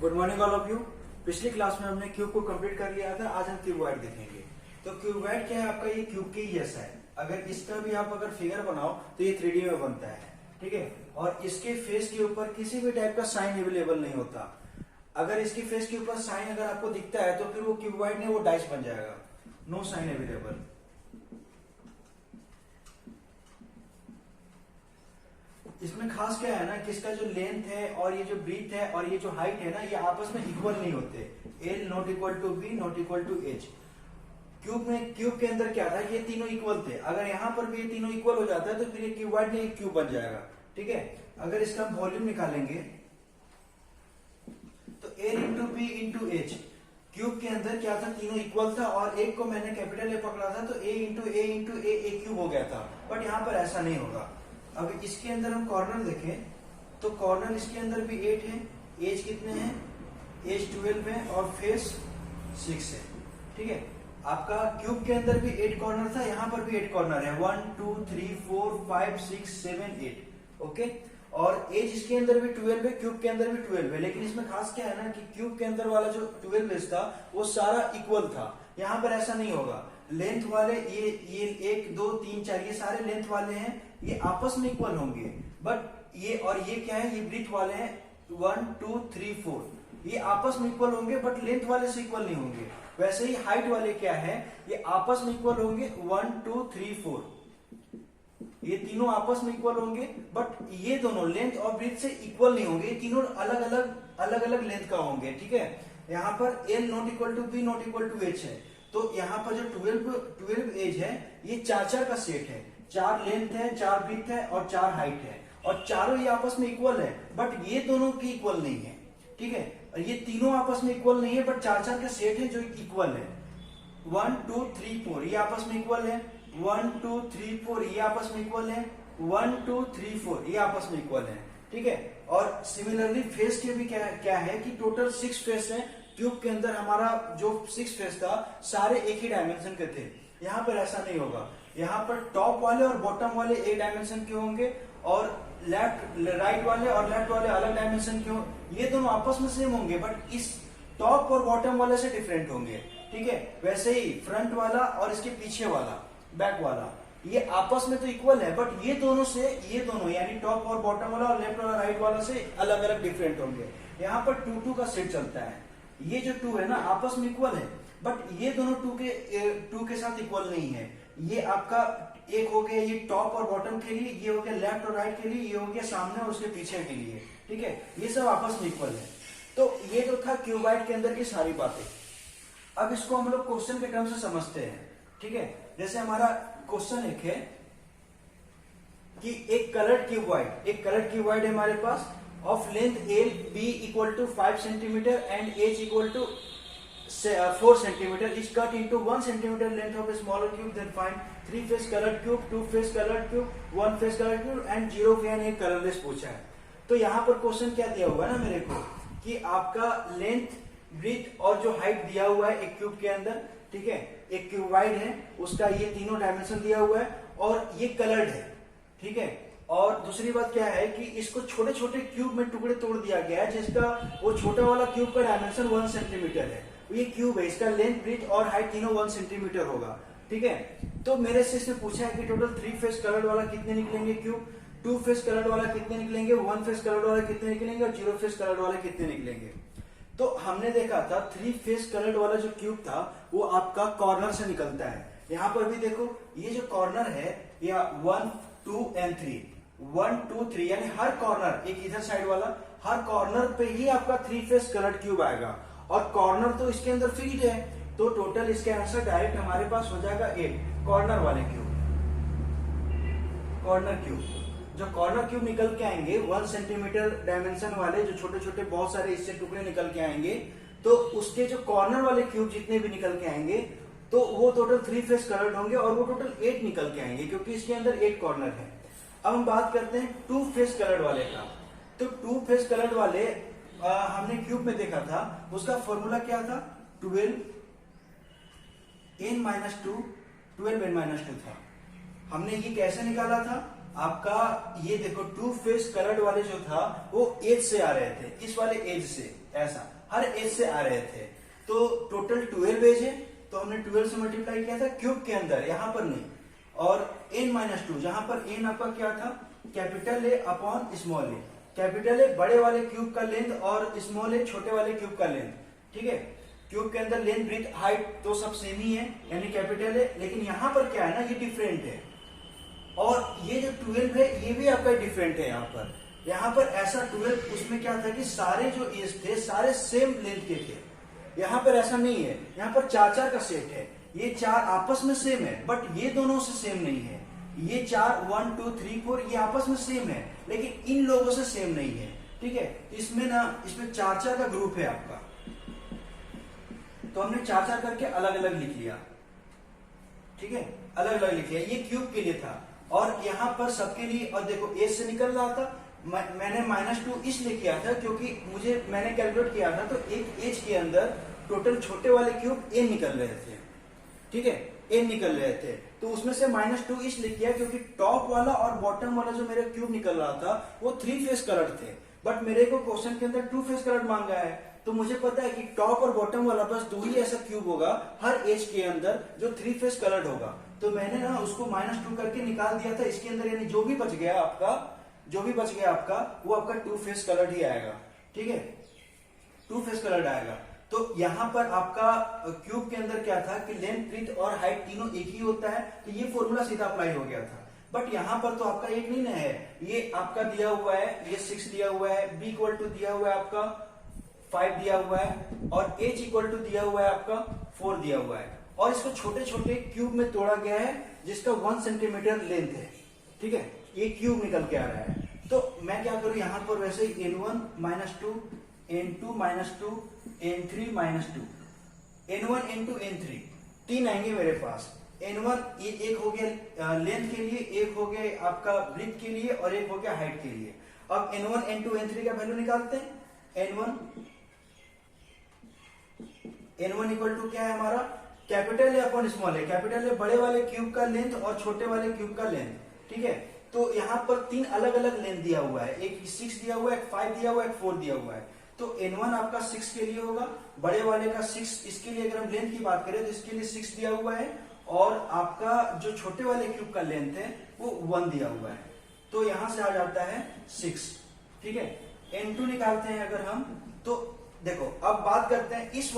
Good morning all of you. पिछली class में हमने क्यूब को कंप्लीट कर लिया था। आज हम क्यूबॉइड देखेंगे। तो क्यूबॉइड क्या है? आपका ये क्यूब के ही जैसा है। अगर इसका भी आप अगर फिगर बनाओ तो ये 3D में बनता है, ठीक है। और इसके फेस के ऊपर किसी भी टाइप का साइन अवेलेबल नहीं होता। अगर इसके फेस के ऊपर साइन अगर आपको दिखता है तो फिर वो क्यूबॉइड नहीं, वो डाइस बन जाएगा। No sign available. इसमें खास क्या है ना कि इसका जो लेंथ है और ये जो ब्रीथ है और ये जो हाइट है ना, ये आपस में इक्वल नहीं होते। L not equal to B not equal to H. Cube के अंदर क्या था, ये तीनों इक्वल थे। अगर यहाँ पर भी ये तीनों इक्वल हो जाता है तो फिर ये क्यूबॉइड नहीं, क्यूब बन जाएगा, ठीक है। अगर इसका हम वॉल्यूम निकालेंगे तो L into B into H. Cube के अंदर क्या था, तीनों इक्वल था और एक को मैंने कैपिटल ए पकड़ा था तो ए इंटू ए क्यूब हो गया था। बट यहाँ पर ऐसा नहीं होगा। अब इसके अंदर हम कॉर्नर देखें तो कॉर्नर इसके अंदर भी 8 है। एज कितने हैं? एज 12 है और फेस 6 है, ठीक है। आपका क्यूब के अंदर भी 8 कॉर्नर था, यहाँ पर भी 8 कॉर्नर है। 1 2 3 4 5 6 7 8, ओके। और एज इसके अंदर भी 12 है, क्यूब के अंदर भी 12 है। लेकिन इसमें खास क्या है ना कि क्यूब के अंदर वाला जो 12 एज था वो सारा इक्वल था। यहाँ पर ऐसा नहीं होगा। लेंथ वाले ये 1 2 3 4 ये सारे लेंथ वाले हैं, ये आपस में इक्वल होंगे। बट ये और ये क्या है, ये ब्रीथ वाले हैं 1 2 3 4, ये आपस में इक्वल होंगे बट लेंथ वाले से इक्वल नहीं होंगे। वैसे ही हाइट वाले क्या है, ये आपस में इक्वल होंगे 1 2 3 4, ये तीनों आपस में इक्वल होंगे। बट ये दोनों लेंथ और ब्रीथ से इक्वल नहीं होंगे। ये तीनों अलग अलग लेंथ का होंगे, ठीक है। यहाँ पर L not equal to B not equal to H है। तो यहाँ पर जो 12 एज है ये 4 का सेट है। 4 लेंथ है, 4 ब्रीथ है और 4 हाइट है। और चारों ये आपस में इक्वल है बट ये दोनों की इक्वल नहीं है, ठीक है। और ये तीनों आपस में इक्वल नहीं है बट 4 का सेट है जो इक्वल है। 1 2 3 4 ये आपस में इक्वल है। 1 2 3 4 ये आपस में इक्वल है। 1 2 3 4 ये आपस में इक्वल है, ठीक है। और सिमिलरली फेस के भी क्या है कि टोटल 6 फेस है। क्यूब के अंदर हमारा जो 6 फेस था सारे एक ही डायमेंशन के थे। यहाँ पर ऐसा नहीं होगा। यहाँ पर टॉप वाले और बॉटम वाले एक डायमेंशन के होंगे और राइट वाले और लेफ्ट वाले अलग डायमेंशन के होंगे। ये दोनों आपस में सेम होंगे बट इस टॉप और बॉटम वाले से डिफरेंट होंगे, ठीक है। वैसे ही फ्रंट वाला और इसके पीछे वाला बैक वाला ये आपस में तो इक्वल है बट ये दोनों यानी टॉप और बॉटम वाला और लेफ्ट वाला राइट वाला से अलग अलग डिफरेंट होंगे। यहाँ पर 2 2 का सेट चलता है। ये जो 2 है ना आपस में इक्वल है बट ये दोनों 2 के साथ इक्वल नहीं है। ये आपका एक हो गया ये टॉप और बॉटम के लिए, ये हो गया लेफ्ट और राइट के लिए, ये हो गया सामने और उसके पीछे के लिए, ठीक है। ये सब आपस में इक्वल है। तो ये जो था क्यूबॉइड के अंदर की सारी बातें। अब इसको हम लोग क्वेश्चन के टर्म से समझते हैं, ठीक है। जैसे हमारा क्वेश्चन एक है कि एक कलर्ड क्यूबॉइड है हमारे पास of length L B equal to 5 centimetre and H equal to 4 centimetre is cut into 1 centimeter length of a smaller cube. Then find 3 face colored cube, 2 face colored cube, 1 face colored cube and 0 fan एक colourless पूछा है। तो यहाँ पर question क्या दिया हुआ है ना मेरे को कि आपका लेंथ ब्रीथ और जो हाइट दिया हुआ है एक क्यूब के अंदर, ठीक है। एक क्यूबॉइड है, उसका ये तीनों डायमेंशन दिया हुआ है और ये कलर्ड है, ठीक है। और दूसरी बात क्या है कि इसको छोटे छोटे क्यूब में टुकड़े तोड़ दिया गया है जिसका वो छोटा वाला क्यूब का डायमेंशन 1 सेंटीमीटर है। ये क्यूब है, इसका लेंथ ब्रीथ और हाइट तीनों 1 सेंटीमीटर होगा, ठीक है। तो मेरे से इसमें पूछा है कि टोटल 3 फेस कलर्ड वाला कितने निकलेंगे क्यूब, 2 फेस कलर्ड वाला कितने निकलेंगे, 1 फेस कलर्ड वाला कितने निकलेंगे और 0 फेस कलर्ड वाला कितने निकलेंगे। तो हमने देखा था 3 फेस कलर्ड वाला जो क्यूब था वो आपका कॉर्नर से निकलता है। यहाँ पर भी देखो ये जो कॉर्नर है या 1 2 एंड 3, 1 2 3 यानी हर कॉर्नर, एक इधर साइड वाला हर कॉर्नर पे ही आपका 3 फेस कलर्ड क्यूब आएगा। और कॉर्नर तो इसके अंदर फिक्स्ड है तो टोटल इसके आंसर डायरेक्ट हमारे पास हो जाएगा 8 कॉर्नर वाले क्यूब। जो कॉर्नर क्यूब निकल के आएंगे 1 सेंटीमीटर डायमेंशन वाले जो छोटे छोटे बहुत सारे इससे टुकड़े निकल के आएंगे, तो उसके जो कॉर्नर वाले क्यूब जितने भी निकल के आएंगे तो वो टोटल 3 फेस कलर्ड होंगे और वो टोटल 8 निकल के आएंगे क्योंकि इसके अंदर 8 कॉर्नर है। अब हम बात करते हैं 2 फेस कलर्ड वाले का। तो 2 फेस कलर्ड वाले हमने क्यूब में देखा था, उसका फॉर्मूला क्या था, 12n - 2 12n - 2 था। हमने ये कैसे निकाला था, आपका ये देखो टू फेस कलर्ड वाले जो था वो एज से आ रहे थे, इस वाले एज से, ऐसा हर एज से आ रहे थे। तो टोटल 12 एज है, तो हमने 12 से मल्टीप्लाई किया था क्यूब के अंदर, यहां पर नहीं। और n-2 जहां पर n आपका क्या था, capital A upon small A. Capital A बड़े वाले क्यूब का लेंथ और स्मॉल ए छोटे वाले क्यूब का लेंथ, ठीक है। क्यूब के अंदर लेंथ ब्रेथ हाइट तो सब सेम ही है, यानी कैपिटल है, लेकिन यहां पर क्या है ना, ये डिफरेंट है। और ये जो 12 है ये भी आपका डिफरेंट है। यहाँ पर ऐसा 12 उसमें क्या था कि सारे जो एज थे सारे सेम लेंथ के थे। यहाँ पर ऐसा नहीं है, यहाँ पर 4-4 का सेट है, ये 4 आपस में सेम है, बट ये दोनों से सेम नहीं है। ये 4 1 2 3 4 ये आपस में सेम है, लेकिन इन लोगों से सेम नहीं है, ठीक है। इसमें 4-4 का ग्रुप है आपका, तो हमने 4-4 करके अलग अलग लिख लिया, ठीक है, अलग अलग लिख लिया। ये क्यूब के लिए था। और यहाँ पर सबके लिए, और देखो एज से निकल रहा था, मैंने -2 इसलिए किया था क्योंकि मैंने कैलकुलेट किया था, तो एक एज के अंदर टोटल छोटे वाले क्यूब n निकल रहे थे, ठीक है, n निकल रहे थे। तो उसमें से -2 इसलिए किया क्योंकि टॉप वाला और बॉटम वाला जो मेरा क्यूब निकल रहा था वो 3 फेस कलर थे, बट मेरे को क्वेश्चन के अंदर 2 फेस कलर मांगा है। तो मुझे पता है कि टॉप और बॉटम वाला बस 2 ही ऐसा क्यूब होगा हर एज के अंदर जो 3 फेस कलर्ड होगा। तो मैंने ना उसको -2 करके निकाल दिया था इसके अंदर, यानी जो भी बच गया आपका वो आपका 2 फेस कलर्ड ही आएगा, ठीक है, 2 फेस कलर्ड आएगा। तो यहाँ पर आपका क्यूब के अंदर क्या था कि लेंथ ब्रेथ और हाइट तीनों एक ही होता है, तो ये फॉर्मूला सीधा अप्लाई हो गया था। बट यहाँ पर तो आपका एक नहीं ना है, ये आपका दिया हुआ है, ये 6 दिया हुआ है, b इक्वल टू दिया हुआ है आपका 5 दिया हुआ है, और h इक्वल टू दिया हुआ है आपका 4 दिया हुआ है। और इसको छोटे छोटे क्यूब में तोड़ा गया है जिसका 1 सेंटीमीटर लेंथ है, ठीक है, ये क्यूब निकल के आ रहा है। तो मैं क्या करूं यहाँ पर, वैसे n1 -2 n2 -2 n3 -2 n1 n2 n3 तीन आएंगे मेरे पास। n1 एक हो गया लेंथ के लिए, एक हो गया आपका ब्रेथ के लिए, और एक हो गया हाइट के लिए। अब n1 n2 n3 का वैल्यू निकालते हैं। n1 इक्वल टू क्या है हमारा, कैपिटल है अपॉन स्मॉल है। कैपिटल है बड़े वाले क्यूब का लेंथ और छोटे वाले क्यूब का लेंथ, ठीक है। तो यहाँ पर 3 अलग अलग लेंथ दिया हुआ है, एक 6 दिया हुआ है, एक 5 दिया हुआ है, एक 4 दिया हुआ है। तो n1 आपका 6 के लिए होगा, बड़े वाले का 6, इसके लिए अगर हम लेंथ की बात करें तो इसके लिए 6 दिया हुआ है, और आपका जो छोटे वाले क्यूब का लेंथ है वो 1 दिया हुआ है। तो यहां से आ जाता है 6, ठीक है। n2 निकालते हैं अगर हम, तो देखो अब बात करते हैं इस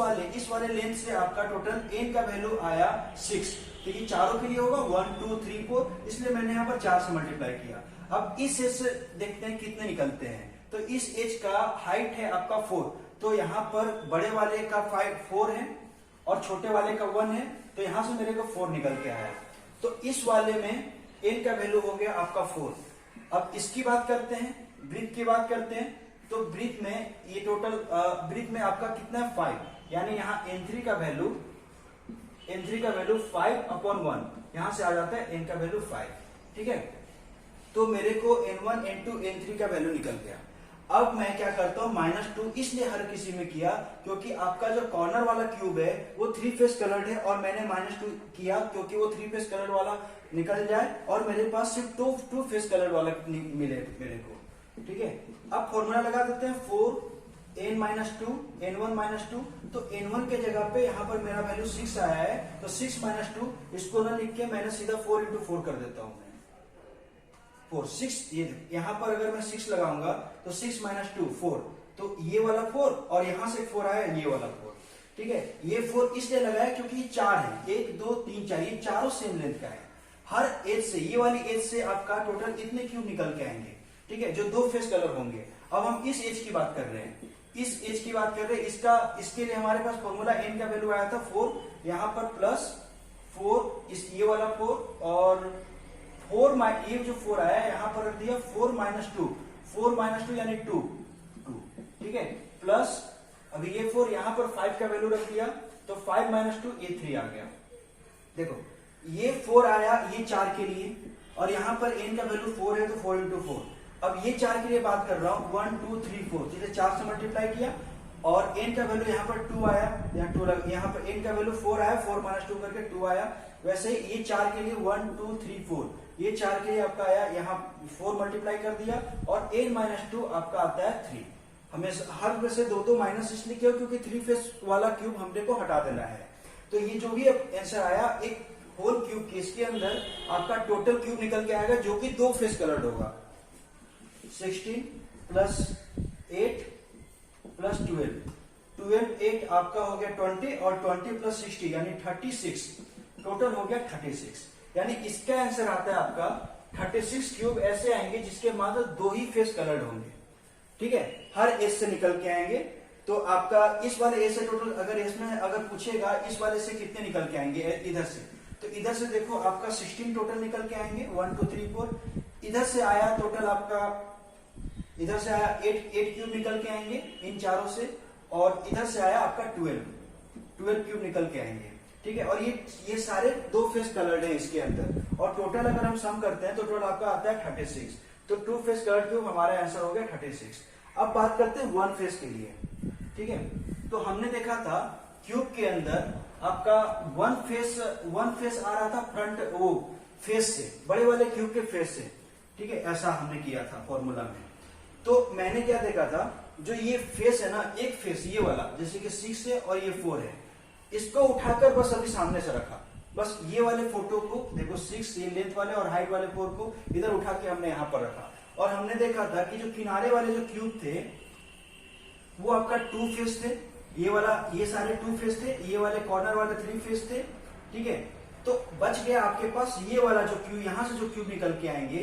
वाले लेंथ से आपका टोटल n का वैल्यू आया 6, तो ये चारों के लिए होगा 1 2 3 4, इसलिए मैंने यहाँ पर 4 से मल्टीप्लाई किया। अब इस एज से देखते हैं कितने निकलते हैं। तो इस एज का हाइट है आपका 4, तो यहाँ पर बड़े वाले का 4 है और छोटे वाले का 1 है, तो यहां से मेरे को 4 निकल के आया। तो इस वाले में n का वैल्यू हो गया आपका 4। अब इसकी बात करते हैं, ब्रीथ की बात करते हैं। तो ब्रीथ में ये टोटल ब्रीथ में आपका कितना है 5, यानी यहाँ n3 का वैल्यू 5/1, यहां से आ जाता है n का वैल्यू 5, ठीक है। तो मेरे को n1 n2 n3 का वैल्यू निकल गया। अब मैं क्या करता हूं, -2 इसलिए हर किसी में किया क्योंकि आपका जो कॉर्नर वाला क्यूब है वो 3 फेस कलर्ड है, और मैंने -2 किया क्योंकि वो 3 फेस कलर्ड वाला निकल जाए और मेरे पास सिर्फ 2 फेस कलर्ड वाला मिले मेरे को, ठीक है। अब फॉर्मूला लगा देते हैं 4n-2 n1 -2, तो n1 के जगह पे यहाँ पर मेरा वैल्यू 6 आया है, तो 6 -2 इसको ना लिख के मैंने सीधा 4 × 4 कर देता हूं। 4 6 ये यहाँ पर अगर मैं 6 लगाऊंगा तो 6 - 2 4, तो ये वाला 4 और यहां से 4 आया, ये वाला 4, ठीक है। ये 4 इसलिए लगाया क्योंकि ये 4 है, 1 2 3 4, ये चारों सेम लेंथ का है। हर एज से, ये वाली एज से आपका टोटल इतने क्यूब निकल के आएंगे, ठीक है, जो 2 फेस कलर होंगे। अब हम इस एज की बात कर रहे हैं, इसके लिए हमारे पास फॉर्मूला n का वैल्यू आया था 4, यहाँ पर +4 ये वाला 4, और 4 ये जो 4 आया यहाँ पर रख दिया 4 - 2 यानी 2, ठीक है, प्लस अभी ये 4 यहाँ पर 5 का वैल्यू रख दिया, तो 5 - 2 ये 3 आ गया। देखो ये 4 आया ये 4 के लिए, और यहाँ पर n का वैल्यू 4 है, तो 4 × 4। अब ये 4 के लिए बात कर रहा हूं, 1 2 3 4, जिसे 4 से मल्टीप्लाई किया, और n का वैल्यू यहाँ पर 2 आया, यहाँ पर n का वैल्यू 4 आया, 4 - 2 करके 2 आया। वैसे ही ये 4 के लिए 1 2 3 4, ये 4 के लिए आपका आया, यहाँ 4 मल्टीप्लाई कर दिया, और n-2 आपका आता है 3। हमें हर में से दो माइनस इसलिए किया क्योंकि 3 फेस वाला क्यूब हमने को हटा देना है। तो ये जो भी आंसर आया, एक होल क्यूब केस के अंदर आपका टोटल क्यूब निकल के आएगा जो कि 2 फेस कलर्ड होगा। 16 प्लस 8 प्लस 12 8 आपका हो गया 20, और 20 प्लस 60 यानी 36, टोटल हो गया 36। यानी इसका आंसर आता है आपका 36 क्यूब ऐसे आएंगे जिसके मात्र 2 ही फेस कलर्ड होंगे। ठीक है, हर एज से निकल के आएंगे। तो आपका इस वाले ए से टोटल अगर पूछेगा इस वाले से कितने निकल के आएंगे इधर से, तो इधर से देखो आपका 16 टोटल निकल के आएंगे, 1 2 3 4। इधर से आया टोटल आपका, इधर से आया 8 क्यूब निकल के आएंगे इन चारों से, और इधर से आया आपका 12 क्यूब निकल के आएंगे। ठीक है, और ये सारे 2 फेस कलर्ड है इसके अंदर, और टोटल अगर हम सम करते हैं तो टोटल आपका आता है 36। तो 2 फेस कलर्ड क्यूब हमारा आंसर हो गया 36। अब बात करते हैं 1 फेस के लिए। ठीक है, तो हमने देखा था क्यूब के अंदर आपका 1 फेस आ रहा था फ्रंट वो फेस से, बड़े वाले क्यूब के फेस से। ठीक है, ऐसा हमने किया था फॉर्मूला में। तो मैंने क्या देखा था, जो ये फेस है ना, एक फेस ये वाला जैसे कि 6 है और ये 4 है, इसको उठाकर बस अभी सामने से रखा, बस ये वाले फोटो को देखो 6 ये लेंथ वाले और हाइट वाले 4 को इधर उठा के हमने यहां पर रखा, और हमने देखा था कि जो किनारे वाले जो क्यूब थे वो आपका 2 फेस थे, ये सारे 2 फेस थे, ये वाले कॉर्नर वाले 3 फेस थे। ठीक है, तो बच गया आपके पास ये वाला जो क्यूब, यहां से जो क्यूब निकल के आएंगे,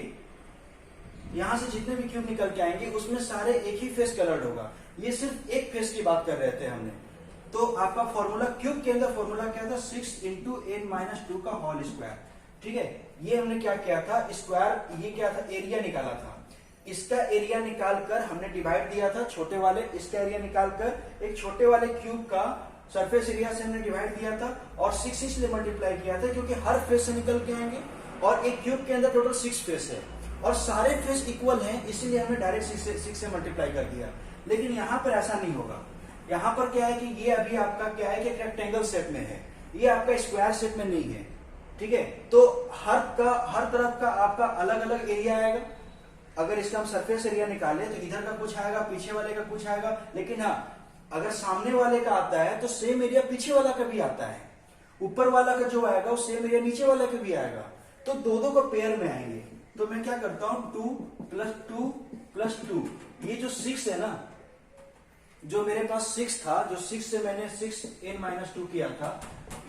यहां से जितने भी क्यूब निकल के आएंगे उसमें सारे एक ही फेस कलर्ड होगा। ये सिर्फ एक फेस की बात कर रहे थे हमने। तो आपका फॉर्मूला क्यूब के अंदर फॉर्मूला क्या था, 6 इंटू n-2 का होल स्क्वायर। ठीक है, ये हमने क्या किया था, स्क्वायर ये क्या था, एरिया निकाला था। इसका एरिया निकालकर हमने डिवाइड दिया था छोटे वाले, इसका एरिया निकालकर एक छोटे वाले क्यूब का सरफेस एरिया से हमने डिवाइड दिया था, और 6 इसलिए मल्टीप्लाई किया था क्योंकि हर फेस से निकल के आएंगे, और एक क्यूब के अंदर टोटल 6 फेस है और सारे फेस इक्वल हैं, इसीलिए हमने डायरेक्ट 6 से मल्टीप्लाई कर दिया। लेकिन यहाँ पर ऐसा नहीं होगा। यहाँ पर क्या है कि ये अभी आपका क्या है कि रेक्टेंगल शेप में है, ये आपका स्क्वायर शेप में नहीं है। ठीक है, तो हर तरफ का आपका अलग अलग एरिया आएगा। अगर इसका हम सरफेस एरिया निकाले तो इधर का कुछ आएगा, पीछे वाले का कुछ आएगा, लेकिन हाँ अगर सामने वाले का आता है तो सेम एरिया पीछे वाला का भी आता है, ऊपर वाला का जो आएगा वो सेम एरिया नीचे वाला का भी आएगा। तो दो को पेयर में आएंगे। तो मैं क्या करता हूं, 2 + 2 + 2, ये जो 6 है ना, जो मेरे पास 6 था, जो 6 से मैंने 6n-2 किया था,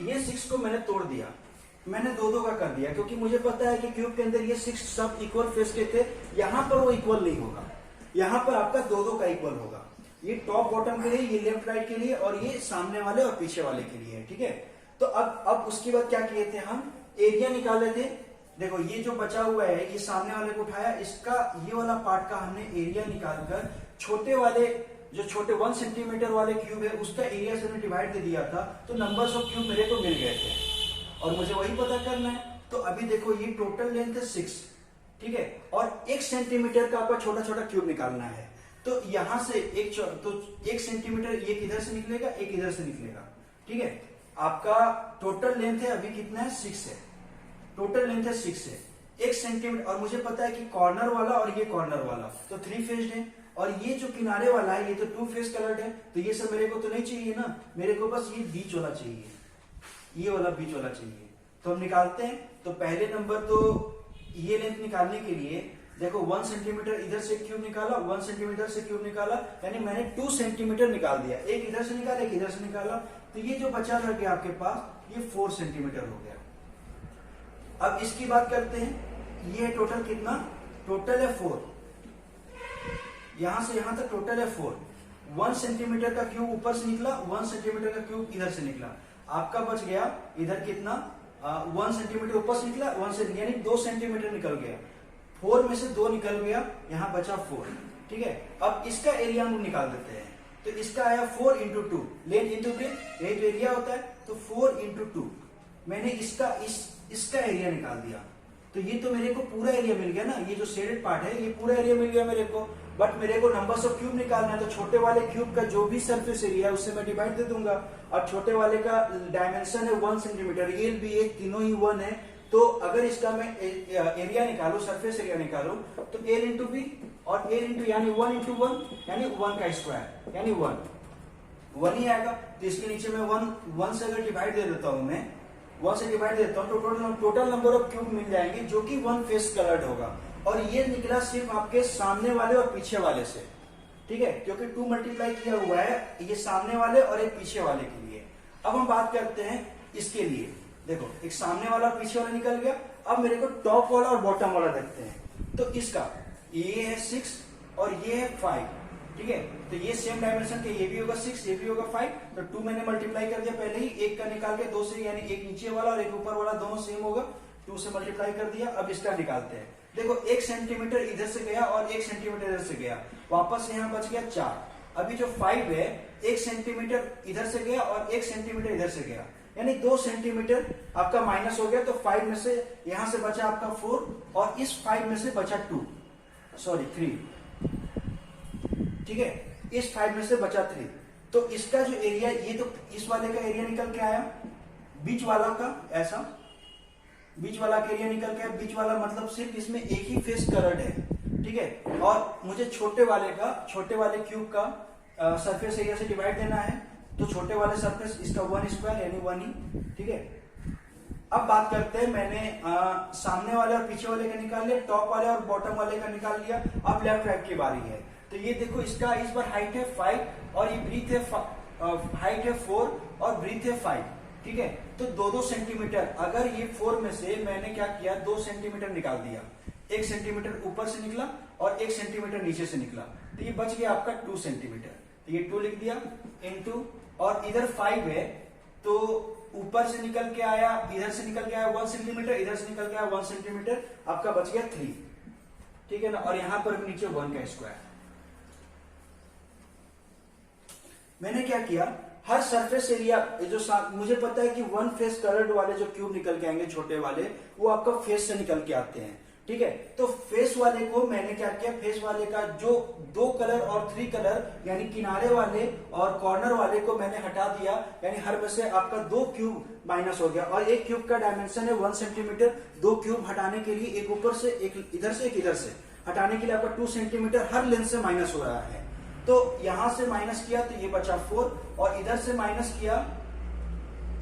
ये 6 को मैंने तोड़ दिया, मैंने 2 का कर दिया, क्योंकि मुझे पता है कि क्यूब के अंदर ये 6 सब इक्वल फेस के थे। यहां पर वो इक्वल नहीं होगा, यहां पर आपका 2 का इक्वल होगा। ये टॉप बॉटम के लिए, ये लेफ्ट राइट के लिए, और ये सामने वाले और पीछे वाले के लिए। ठीक है, तो अब उसके बाद क्या किए थे, हम एरिया निकाले थे। देखो ये जो बचा हुआ है, ये सामने वाले को उठाया, इसका ये वाला पार्ट का हमने एरिया निकालकर छोटे वाले, जो छोटे 1 सेंटीमीटर वाले क्यूब है उसका एरिया से हमने डिवाइड दे दिया था, तो नंबर्स ऑफ क्यूब मेरे को मिल गए थे, और मुझे वही पता करना है। तो अभी देखो ये टोटल लेंथ है 6, ठीक है, और 1 सेंटीमीटर का आपका छोटा छोटा क्यूब निकालना है। तो यहां से 1 सेंटीमीटर एक इधर से निकलेगा, एक इधर से निकलेगा। ठीक है, आपका टोटल लेंथ है अभी कितना है, 6 है, टोटल लेंथ है 6 है, 1 सेंटीमीटर, और मुझे पता है कि कॉर्नर वाला और ये कॉर्नर वाला तो 3 फेस्ड है, और ये जो किनारे वाला है ये तो 2 फेस कलर्ड है। तो ये सब मेरे को तो नहीं चाहिए ना, मेरे को बस ये बीच वाला चाहिए, ये वाला बीच वाला चाहिए। तो हम निकालते हैं। तो पहले नंबर तो ये लेंथ निकालने के लिए देखो 1 सेंटीमीटर इधर से क्यूब निकाला, 1 सेंटीमीटर से क्यूब निकाला, यानी मैंने 2 सेंटीमीटर निकाल दिया, एक इधर से निकाला, एक इधर से निकाला। तो ये जो बचा रह गया आपके पास, ये 4 सेंटीमीटर हो गया। अब इसकी बात करते हैं, ये टोटल कितना, टोटल है 4, यहां से यहां तक टोटल है 4। 1 सेंटीमीटर का क्यूब ऊपर से निकला, 1 सेंटीमीटर का क्यूब इधर से निकला, आपका बच गया इधर कितना, 1 सेंटीमीटर ऊपर से निकला, 1 से यानी 2 सेंटीमीटर निकल गया, 4 में से 2 निकल गया, यहां बचा 4। ठीक है, अब इसका एरिया हम निकाल देते हैं। तो इसका आया 4 इंटू 2, लेंथ इंटू ब्रेथ, यही जो एरिया होता है, तो 4 इंटू 2, मैंने इसका एरिया निकाल दिया। तो ये तो मेरे को पूरा एरिया मिल गया ना, ये जो शेडेड पार्ट है ये पूरा एरिया मिल गया मेरे को। बट मेरे को नंबर्स ऑफ क्यूब निकालना है, तो छोटे वाले क्यूब का जो भी सरफेस एरिया है उससे मैं डिवाइड दे दूंगा, और छोटे वाले का डायमेंशन है 1 सेंटीमीटर, ये भी एक तीनों ही 1 है, तो अगर इसका मैं एरिया निकालू, सरफेस एरिया निकालू, तो a इंटू बी, और a इंटू यानी 1 इंटू 1 यानी 1 का स्क्वायर यानी 1 ही आएगा। तो इसके नीचे मैं 1 से अगर डिवाइड दे देता हूं, मैं 1 से डिवाइड देता हूं तो टोटल नंबर ऑफ क्यूब मिल जाएंगे जो कि 1 फेस कलर्ड होगा। और ये निकला सिर्फ आपके सामने वाले और पीछे वाले से, ठीक है, क्योंकि 2 मल्टीप्लाई किया हुआ है ये सामने वाले और एक पीछे वाले के लिए। अब हम बात करते हैं इसके लिए। देखो एक सामने वाला और पीछे वाला निकल गया। अब मेरे को टॉप वाला और बॉटम वाला देखते हैं। तो इसका ये है 6 और ये है 5, ठीक है। तो ये सेम डायमेंशन के, ये भी होगा 6 ये भी होगा 5। तो 2 मैंने मल्टीप्लाई कर दिया पहले ही, एक का निकाल के 2 से, यानी एक नीचे वाला और एक ऊपर वाला दोनों सेम होगा, 2 से मल्टीप्लाई कर दिया। अब इसका निकालते हैं। देखो 1 सेंटीमीटर इधर से गया और 1 सेंटीमीटर इधर से गया, वापस यहाँ बच गया 4। अभी जो 5 है 1 सेंटीमीटर इधर से गया और 1 सेंटीमीटर इधर से गया, यानी 2 सेंटीमीटर आपका माइनस हो गया। तो 5 में से यहां से बचा आपका 4 और इस 5 में से बचा 3, ठीक है, इस 5 में से बचा 3। तो इसका जो एरिया, ये तो इस वाले का एरिया निकल के आया, बीच वाला का ऐसा, बीच वाला का एरिया निकल के आया। बीच वाला मतलब सिर्फ इसमें एक ही फेस कलर्ड है, ठीक है। और मुझे छोटे वाले क्यूब का सरफेस एरिया से डिवाइड देना है, तो छोटे वाले सरफेस इसका 1 स्क्वायर यानी 1 ही, ठीक है। अब बात करते हैं, मैंने सामने वाले और पीछे वाले का निकाल लिया, टॉप वाले और बॉटम वाले का निकाल लिया। अब लेफ्ट राइट की बारी है। तो ये देखो इसका इस बार हाइट है 5 और ये ब्रीथ है, हाइट है 4 और ब्रीथ है 5, ठीक है। तो 2-2 सेंटीमीटर, अगर ये 4 में से मैंने क्या किया 2 सेंटीमीटर निकाल दिया, 1 सेंटीमीटर ऊपर से निकला और 1 सेंटीमीटर नीचे से निकला, तो ये बच गया आपका 2 सेंटीमीटर। तो ये 2 लिख दिया इनटू, और इधर 5 है तो ऊपर से निकल के आया, इधर से निकल के आया 1 सेंटीमीटर, इधर से निकल के आया 1 सेंटीमीटर, आपका बच गया 3, ठीक है ना। और यहां पर नीचे 1 का स्क्वायर। मैंने क्या किया, हर सरफेस एरिया जो मुझे पता है कि 1 फेस कलर्ड वाले जो क्यूब निकल के आएंगे छोटे वाले, वो आपका फेस से निकल के आते हैं, ठीक है। तो फेस वाले को मैंने क्या किया, फेस वाले का जो 2 कलर और 3 कलर यानी किनारे वाले और कॉर्नर वाले को मैंने हटा दिया, यानी हर में से आपका 2 क्यूब माइनस हो गया। और एक क्यूब का डायमेंशन है 1 सेंटीमीटर, 2 क्यूब हटाने के लिए एक ऊपर से एक इधर से एक इधर से हटाने के लिए आपका 2 सेंटीमीटर हर लेंथ से माइनस हो रहा है। तो यहां से माइनस किया तो ये बचा 4, और इधर से माइनस किया,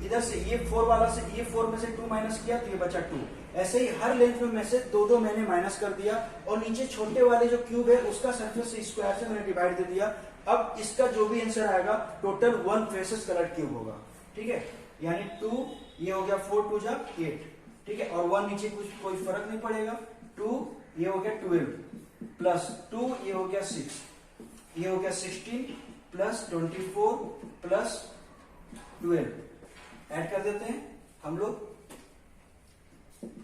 इधर से ये 4 वाला से, ये 4 में से 2 माइनस किया तो ये बचा 2। ऐसे ही हर लेंथ में से 2-2 मैंने माइनस कर दिया, और नीचे छोटे वाले जो क्यूब है उसका सरफेस स्क्वायर से मैंने डिवाइड दे दिया। अब इसका जो भी आंसर आएगा टोटल 1 फेसेस कलर क्यूब होगा, ठीक है। यानी 2 ये हो गया 4 2 जा 8, ठीक है, और 1 नीचे कुछ कोई फर्क नहीं पड़ेगा। 2 ये हो गया 12 प्लस 2 ये हो गया 6, ये हो गया 16 प्लस 24 प्लस 12, ऐड कर देते हैं हम लोग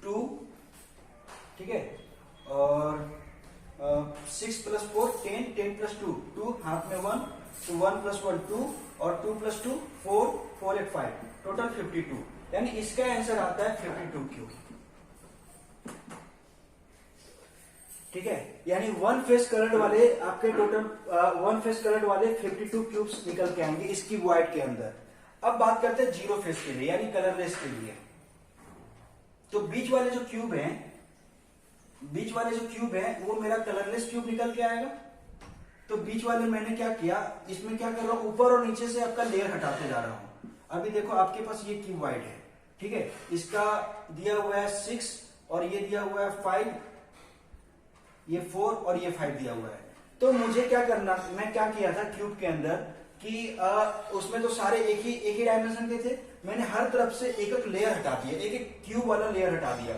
2, ठीक है, और 6 प्लस 4 10, 10 प्लस 2 2, हाथ में 1, तो 1 प्लस 1 2, और 2 प्लस 2 4, 4 8 5, टोटल 52। यानी इसका आंसर आता है 52 क्यूब, ठीक है। यानी 1 फेस कलर्ड वाले आपके टोटल 1 फेस कलर्ड वाले 52 क्यूब्स निकल के आएंगे इसकी वाइट के अंदर। अब बात करते हैं 0 फेस के लिए यानी कलरलेस के लिए। तो बीच वाले जो क्यूब है वो मेरा कलरलेस क्यूब निकल के आएगा। तो बीच वाले मैंने क्या किया, इसमें क्या कर रहा हूं, ऊपर और नीचे से आपका लेयर हटाते जा रहा हूं। अभी देखो आपके पास ये क्यूब वाइट है, ठीक है, इसका दिया हुआ है 6 और ये दिया हुआ है 5, ये 4 और ये 5 दिया हुआ है। तो मुझे क्या करना, मैं क्या किया था क्यूब के अंदर कि उसमें तो सारे एक ही डायमेंशन के थे, मैंने हर तरफ से एक एक लेयर हटा दिया, एक एक क्यूब वाला लेयर हटा दिया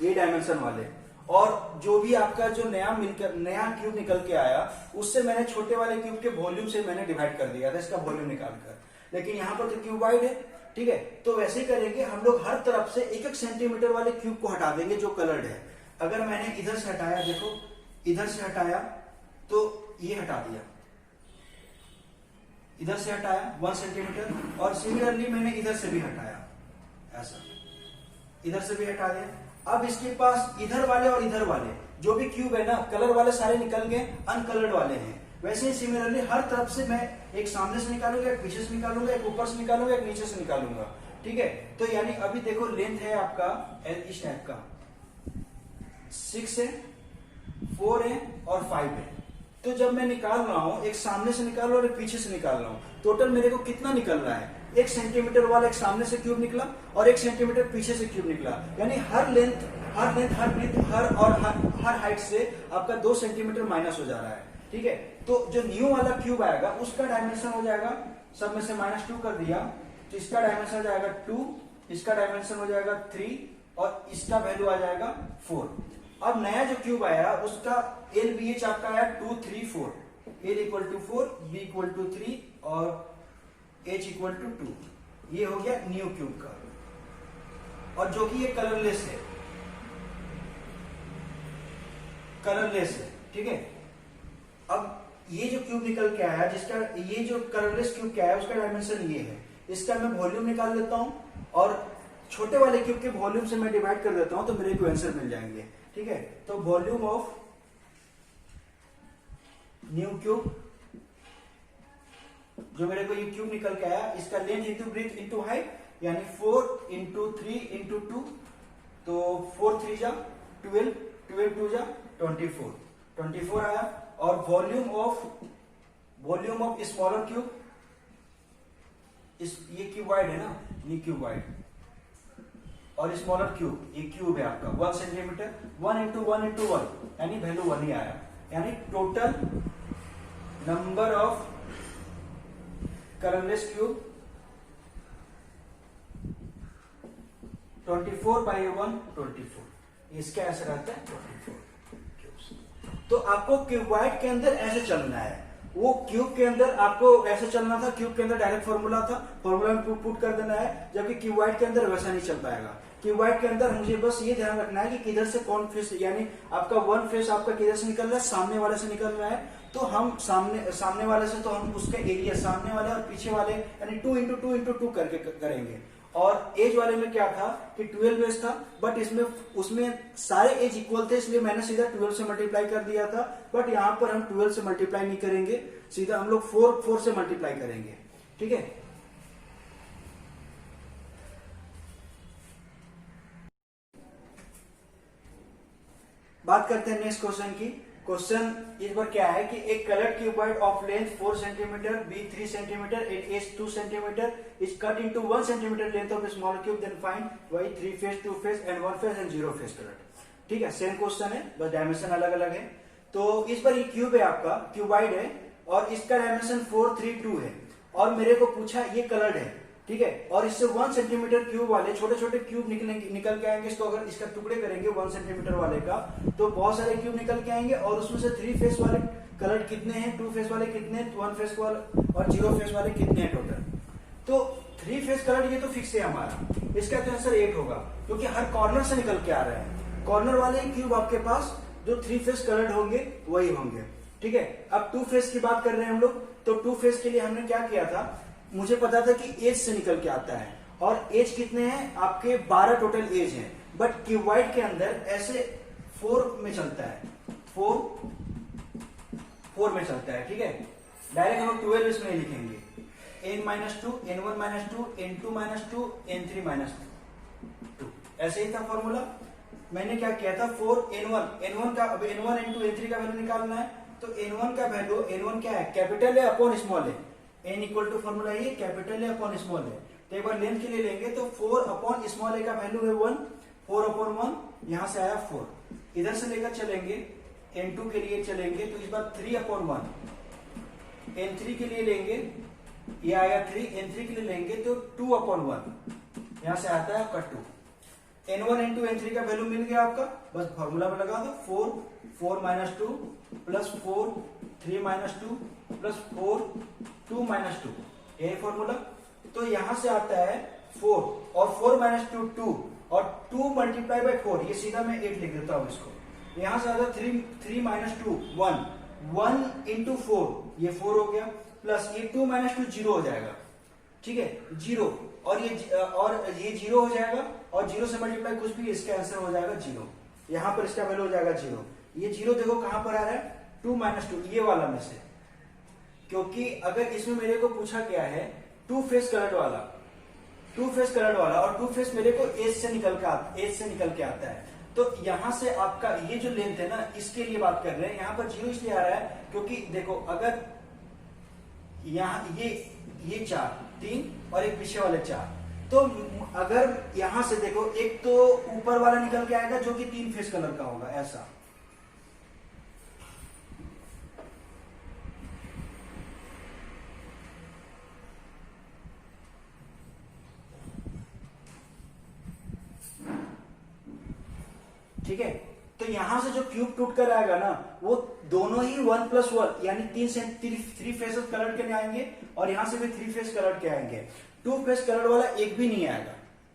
ये डायमेंशन वाले, और जो भी आपका जो नया क्यूब निकल के आया उससे मैंने छोटे वाले क्यूब के वॉल्यूम से मैंने डिवाइड कर दिया था इसका वॉल्यूम निकालकर। लेकिन यहाँ पर तो क्यूब वाइड है, ठीक है, तो वैसे ही करेंगे हम लोग, हर तरफ से 1-1 सेंटीमीटर वाले क्यूब को हटा देंगे जो कलर्ड है। अगर मैंने इधर से हटाया, देखो इधर से हटाया तो ये हटा दिया, इधर से हटाया 1 सेंटीमीटर, और सिमिलरली मैंने इधर से भी हटाया, ऐसा इधर से भी हटा दिया। अब इसके पास इधर वाले और इधर वाले जो भी क्यूब है ना, कलर वाले सारे निकल गए, अनकलर्ड वाले हैं। वैसे ही सिमिलरली हर तरफ से मैं एक सामने से निकालूंगा, एक पीछे से निकालूंगा, एक ऊपर से निकालूंगा, एक नीचे से निकालूंगा, ठीक ठीक है। तो यानी अभी देखो लेंथ है आपका इस टाइप का 6 है, 4 है और 5 है। तो जब मैं निकाल रहा हूं, एक सामने से निकाल रहा हूं और एक पीछे से निकाल रहा हूं, टोटल मेरे को कितना निकल रहा है? 1 सेंटीमीटर वाला एक सामने से क्यूब निकला और 1 सेंटीमीटर पीछे से क्यूब निकला। यानी हर हाइट से आपका 2 सेंटीमीटर माइनस हो जा रहा है, ठीक है। तो जो न्यू वाला क्यूब आएगा उसका डायमेंशन हो जाएगा, सब में से -2 कर दिया, तो इसका डायमेंशन हो जाएगा 2, इसका डायमेंशन हो जाएगा 3 और इसका वैल्यू आ जाएगा 4। अब नया जो क्यूब आया उसका LBH आपका आया 2, 3, 4, L = 4, B = 3 और H = 2। ये हो गया न्यू क्यूब का, और जो कि ये कलरलेस है, ठीक है। अब ये जो क्यूब निकल के आया, जिसका ये जो कलरलेस क्यूब क्या है उसका डायमेंशन ये है, इसका मैं वॉल्यूम निकाल लेता हूं और छोटे वाले क्यूब के वॉल्यूम से मैं डिवाइड कर देता हूं तो मेरे को आंसर मिल जाएंगे, ठीक है। तो वॉल्यूम ऑफ न्यू क्यूब, जो मेरे को ये क्यूब निकल के आया, इसका length into breadth into height, यानी 4 × 3 × 2, तो 4 3 जा 12, 12 2 जा 24 आया। और वॉल्यूम ऑफ स्मॉलर क्यूब, ये क्यूबॉइड है ना, ये क्यूबॉइड, और स्मॉलर क्यूब, ये क्यूब है आपका 1 सेंटीमीटर, 1 × 1 × 1, यानी वैल्यू 1 ही आया। यानी total number of colourless cube 24/1 24, इसका आंसर आता है 24 क्यूब्स। तो आपको क्यूबॉइड के अंदर ऐसे चलना है, वो क्यूब के अंदर आपको ऐसे चलना था, क्यूब के अंदर डायरेक्ट फॉर्मूला था, फॉर्मूला में पुट कर देना है, जबकि क्यूबॉइड के अंदर वैसा नहीं चल पाएगा। क्यूबॉइड के अंदर मुझे बस ये ध्यान रखना है कि किधर से कौन फेस, यानी आपका 1 फेस आपका किधर से निकल रहा है, सामने वाले से निकल रहा है, तो हम सामने वाले से तो हम उसका एरिया सामने वाले और पीछे वाले यानी 2 × 2 × 2 करके करेंगे। और एज वाले में क्या था कि 12 एज था, बट उसमें सारे एज इक्वल थे, इसलिए मैंने सीधा 12 से मल्टीप्लाई कर दिया था। बट यहां पर हम 12 से मल्टीप्लाई नहीं करेंगे, सीधा हम लोग 4 से मल्टीप्लाई करेंगे, ठीक है। बात करते हैं नेक्स्ट क्वेश्चन की। क्वेश्चन इस बार क्या है कि एक coloured cuboid of length 4 centimetre, B 3 centimetre and edge 2 centimetre is cut into 1 centimetre length of small cube, then find Y 3 face, 2 face and 1 face and 0 face coloured. ठीक है, same question है, बस dimension अलग अलग है। तो इस बार ये क्यूब है आपका, क्यूबॉइड है और इसका डायमेंशन 4, 3, 2 है और मेरे को पूछा ये कलर्ड है, ठीक है। और इससे 1 सेंटीमीटर क्यूब वाले छोटे छोटे क्यूब निकल के आएंगे। तो अगर इसका टुकड़े करेंगे 1 सेंटीमीटर वाले का तो बहुत सारे क्यूब निकल के आएंगे और उसमें से 3 फेस वाले कलर कितने हैं, 2 फेस वाले कितने, 1 फेस वाले और 0 फेस वाले कितने हैं टोटल। तो 3 फेस कलर ये तो फिक्स है हमारा, इसका तो आंसर 8 होगा क्योंकि हर कॉर्नर से निकल के आ रहे हैं। कॉर्नर वाले क्यूब आपके पास जो 3 फेस कलर्ड होंगे वही होंगे, ठीक है। अब 2 फेस की बात कर रहे हैं हम लोग, तो 2 फेस के लिए हमने क्या किया था, मुझे पता था कि एज से निकल के आता है और एज कितने हैं आपके 12 टोटल एज हैं, बट क्यूबॉइड के अंदर ऐसे 4 में चलता है, 4 में चलता है, ठीक है। डायरेक्ट हम 12 इसमें लिखेंगे, n-2, n1-2, n2-2, n3-2, ऐसे ही था फॉर्मूला। मैंने क्या किया था 4 n1 का, अब n1 n2 n3 का वैल्यू निकालना है, तो n1 का वैल्यू, n1 क्या है, कैपिटल है अपॉन स्मॉल है, n इक्वल टू फॉर्मूला ये कैपिटल है अपॉन स्मॉल है। तो एक बार लेंथ के लिए लेंगे तो 4 अपॉन स्मॉल ए का वैल्यू है 1, 4 अपॉन 1 यहां से आया 4, इधर से लेकर चलेंगे n2 के लिए चलेंगे तो इस बार 3 अपॉन 1, n3 के लिए लेंगे ये आया 3, n3 के लिए लेंगे तो 2 अपॉन 1 यहां से आता है आपका 2। n1 n2 n3 का वैल्यू मिल गया आपका, बस फॉर्मूला में लगा दो 4 minus 2 plus 4 3 minus 2 plus 4 2 minus 2, यही फॉर्मूला। तो यहां से आता है 4 और 4 माइनस 2 2 और 2 मल्टीप्लाई बाय 4, ये सीधा मैं 8 लिख देता हूं इसको। यहां से आता है 3 माइनस 2 1 इंटू 4, ये 4 हो गया, प्लस ये 2 माइनस 2 0 हो जाएगा, ठीक है 0, और ये 0 हो जाएगा और 0 से मल्टीप्लाई कुछ भी, इसका आंसर हो जाएगा 0। यहां पर इसका वैल्यू हो जाएगा 0। ये 0 देखो कहां पर आ रहा है, 2 माइनस 2 ये वाला में से, क्योंकि अगर इसमें मेरे को पूछा गया है 2 फेस कलर्ड वाला टू फेस कलर्ड वाला, और टू फेस मेरे को एज से निकल के आता है। तो यहां से आपका ये जो लेंथ है ना, इसके लिए बात कर रहे हैं। यहां पर 0 इसलिए आ रहा है क्योंकि देखो, अगर यहाँ ये 4 3 और एक पीछे वाले 4, तो अगर यहां से देखो, एक तो ऊपर वाला निकल के आएगा जो कि 3 फेस कलर का होगा, ऐसा। ठीक है, तो यहां से जो क्यूब टूट कर आएगा ना, वो दोनों ही 1+1 यानी 3 फेसेस कलर के आएंगे, और यहां से भी 3 फेस कलर के आएंगे। 2 फेस कलर वाला एक भी नहीं आएगा,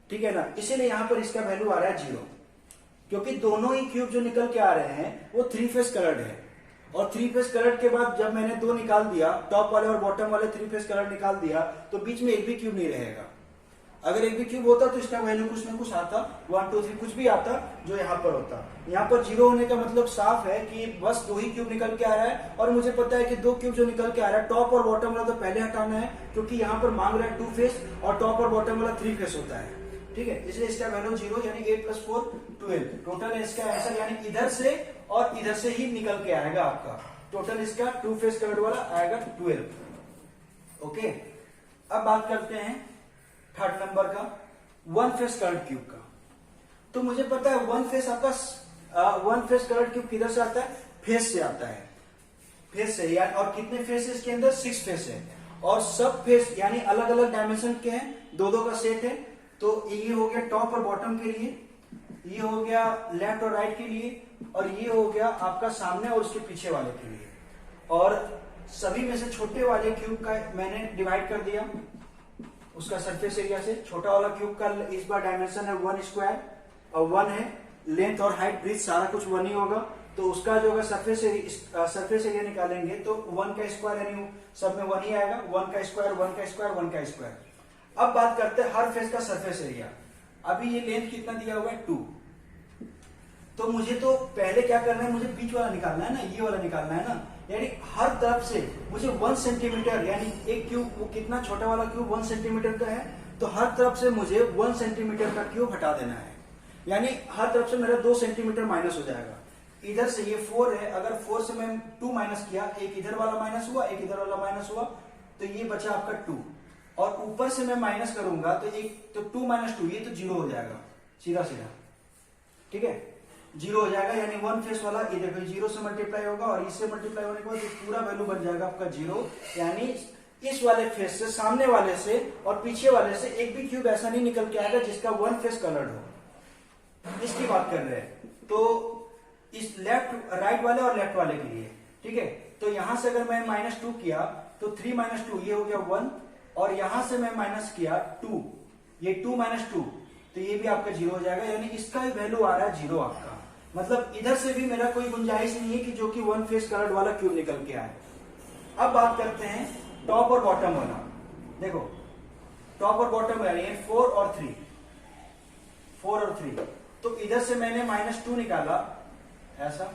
ठीक है ना। इसीलिए यहां पर इसका वैल्यू आ रहा है 0, क्योंकि दोनों ही क्यूब जो निकल के आ रहे हैं वो 3 फेस कलर्ड है। और 3 फेस कलर्ड के बाद जब मैंने 2 निकाल दिया, टॉप वाले और बॉटम वाले 3 फेस कलर निकाल दिया, तो बीच में एक भी क्यूब नहीं रहेगा। अगर एक भी क्यूब होता तो इसका वैल्यू कुछ ना कुछ आता, 1 2 3 कुछ भी आता जो यहाँ पर होता। यहाँ पर 0 होने का मतलब साफ है कि बस 2 ही क्यूब निकल के आ रहा है, और मुझे पता है कि 2 क्यूब जो निकल के आ रहा है, टॉप और बॉटम वाला तो पहले हटाना है, क्योंकि यहाँ पर मांग रहा है 2 फेस और टॉप और बॉटम वाला 3 फेस होता है। ठीक है, इसलिए इसका वैल्यू 0 यानी 8 + 4 12 टोटल है इसका आंसर, यानी इधर से और इधर से ही निकल के आएगा आपका टोटल। इसका 2 फेस कलर्ड वाला आएगा 12। ओके, अब बात करते हैं थर्ड नंबर का, 1 फेस कलर्ड क्यूब का। तो मुझे पता है 1 फेस आपका 1 फेस कलर्ड क्यूब किधर से आता है, फेस से आता है, फेस से। यानी और कितने फेस है इसके अंदर, 6 फेस है, और सब फेस यानी अलग अलग डायमेंशन के हैं, 2 का सेट है। तो ये हो गया टॉप और बॉटम के लिए, ये हो गया लेफ्ट और राइट के लिए, और ये हो गया आपका सामने और उसके पीछे वाले के लिए। और सभी में से छोटे वाले क्यूब का मैंने डिवाइड कर दिया उसका सरफेस एरिया से। छोटा वाला क्यूब का इस बार डायमेंशन है 1 स्क्वायर, और 1 है लेंथ और हाइट ब्रीथ सारा कुछ 1 ही होगा। तो उसका जो होगा सरफेस एरिया निकालेंगे तो 1 का स्क्वायर यानी सब में 1 ही आएगा, 1 का स्क्वायर 1 का स्क्वायर 1 का स्क्वायर। अब बात करते हैं हर फेस का सरफेस एरिया। अभी ये लेंथ कितना दिया हुआ है 2, तो मुझे तो पहले क्या करना है, मुझे बीच वाला निकालना है ना, ये वाला निकालना है ना। यानी हर तरफ से मुझे 1 सेंटीमीटर, यानी एक क्यूब वो कितना छोटा वाला क्यूब 1 सेंटीमीटर का है, तो हर तरफ से मुझे 1 सेंटीमीटर का क्यूब हटा देना है। यानी हर तरफ से मेरा 2 सेंटीमीटर माइनस हो जाएगा। इधर से ये 4 है, अगर 4 से मैं 2 माइनस किया, एक इधर वाला माइनस हुआ, एक इधर वाला माइनस हुआ, तो ये बचा आपका 2। और ऊपर से मैं माइनस करूंगा तो 2 - 2 ये तो 0 हो जाएगा सीधा सीधा। ठीक है, 0 हो जाएगा, यानी 1 फेस वाला ये देखो 0 से मल्टीप्लाई होगा, और इससे मल्टीप्लाई होने के बाद पूरा वैल्यू बन जाएगा आपका 0। यानी इस वाले फेस से, सामने वाले से और पीछे वाले से एक भी क्यूब ऐसा नहीं निकल के आएगा जिसका 1 फेस कलर्ड हो। इसकी बात कर रहे हैं, तो इस लेफ्ट राइट वाले और लेफ्ट वाले के लिए। ठीक है, तो यहां से अगर मैं -2 किया तो 3 - 2 ये हो गया 1, और यहां से मैं माइनस किया 2, ये 2 - 2 तो ये भी आपका 0 हो जाएगा। यानी इसका भी वैल्यू आ रहा है 0 आपका। मतलब इधर से भी मेरा कोई गुंजाइश नहीं है कि जो कि 1 फेस कलर्ड वाला क्यूब निकल के आए। अब बात करते हैं टॉप और बॉटम वाला। देखो टॉप और बॉटम यानी 4 और 3, 4 और 3, तो इधर से मैंने -2 निकाला ऐसा,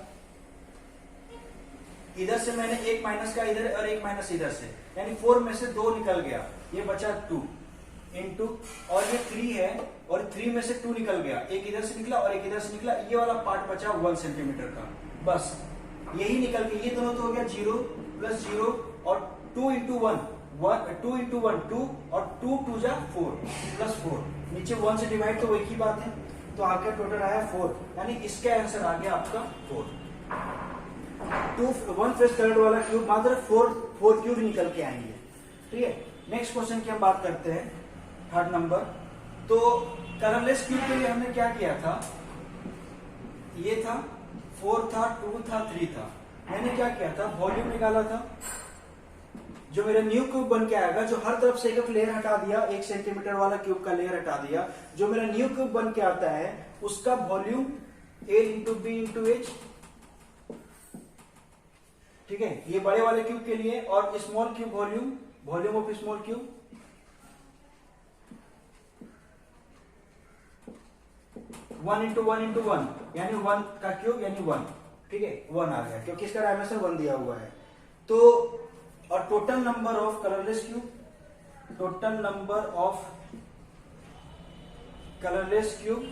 इधर से मैंने एक माइनस का इधर और एक माइनस इधर से, यानी 4 में से 2 निकल गया, ये बचा 2 इंटू, और ये 3 है और 3 में से 2 निकल गया, एक इधर से निकला और एक इधर से निकला, ये वाला पार्ट बचा 1 सेंटीमीटर का, बस यही निकल के ये दोनों तो हो गया 0 + 0 और 2 × 1 2 × 1 2 और 2 × 2 = 4 + 4 नीचे 1 से डिवाइड तो एक ही बात है, तो आपका टोटल आया 4, यानी इसका आंसर आ गया आपका 4। 1 फेस कलर्ड वाला क्यूब मात्र 4 क्यूब निकल के आएंगे। ठीक है, नेक्स्ट क्वेश्चन की हम बात करते हैं, थर्ड नंबर। तो कलरलेस क्यूब के लिए हमने क्या किया था, ये था 4 था 2 था 3 था, मैंने क्या किया था, वॉल्यूम निकाला था, जो मेरा न्यू क्यूब बन के आएगा, जो हर तरफ से एक लेयर हटा दिया, 1 सेंटीमीटर वाला क्यूब का लेयर हटा दिया, जो मेरा न्यू क्यूब बन के आता है उसका वॉल्यूम A × B × H। ठीक है, ये बड़े वाले क्यूब के लिए, और small cube volume of small cube one × 1 × 1 यानी 1 का क्यूब यानी 1। ठीक है, 1 आ गया क्योंकि इसका डायमेंशन 1 दिया हुआ है। तो और total number of colourless cube, total number of colourless cube,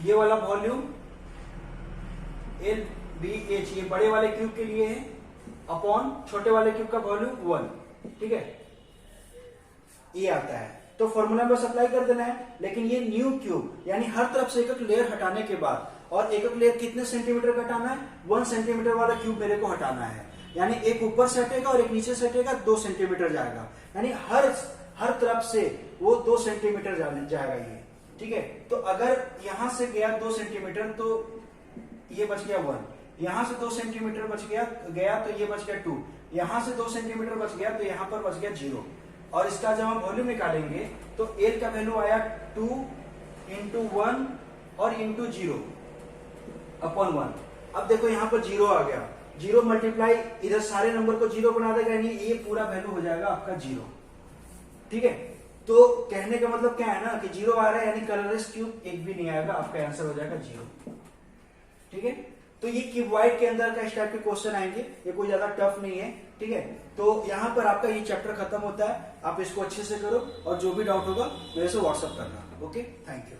ये वाला वॉल्यूम एल बी एच, ये बड़े वाले क्यूब के लिए है, अपॉन छोटे वाले क्यूब का वॉल्यूम 1, ठीक है, ये आता है। तो फॉर्मूला में बस अप्लाई कर देना है। लेकिन ये न्यू क्यूब यानी हर तरफ से एक एक लेयर हटाने के बाद, और एक एक लेयर कितने सेंटीमीटर का हटाना है, 1 सेंटीमीटर वाला क्यूब मेरे को हटाना है। यानी एक ऊपर से हटेगा और एक नीचे से हटेगा, 2 सेंटीमीटर जाएगा। यानी हर तरफ से वो 2 सेंटीमीटर जाएगा ये, ठीक है। तो अगर यहां से गया 2 सेंटीमीटर तो ये बच गया 1, यहां से 2 सेंटीमीटर बच गया तो ये बच गया 2, यहां से 2 सेंटीमीटर बच गया तो यहां पर बच गया 0। और इसका जब हम वॉल्यूम निकालेंगे तो एल का वैल्यू आया 2 इंटू 1 और इंटू 0 अपॉन 1। अब देखो यहां पर 0 आ गया, 0 मल्टीप्लाई इधर सारे नंबर को 0 बना देगा, यानी ये पूरा वैल्यू हो जाएगा आपका 0, ठीक है। तो कहने का मतलब क्या है ना कि 0 आ रहा है, यानी कलरलेस क्यूब एक भी नहीं आएगा, आपका आंसर हो जाएगा 0, ठीक है। तो ये क्यूबॉइड के अंदर का इस टाइप के क्वेश्चन आएंगे, ये कोई ज्यादा टफ नहीं है, ठीक है। तो यहां पर आपका ये चैप्टर खत्म होता है, आप इसको अच्छे से करो और जो भी डाउट होगा मेरे से व्हाट्सअप करना। Okay, thank you.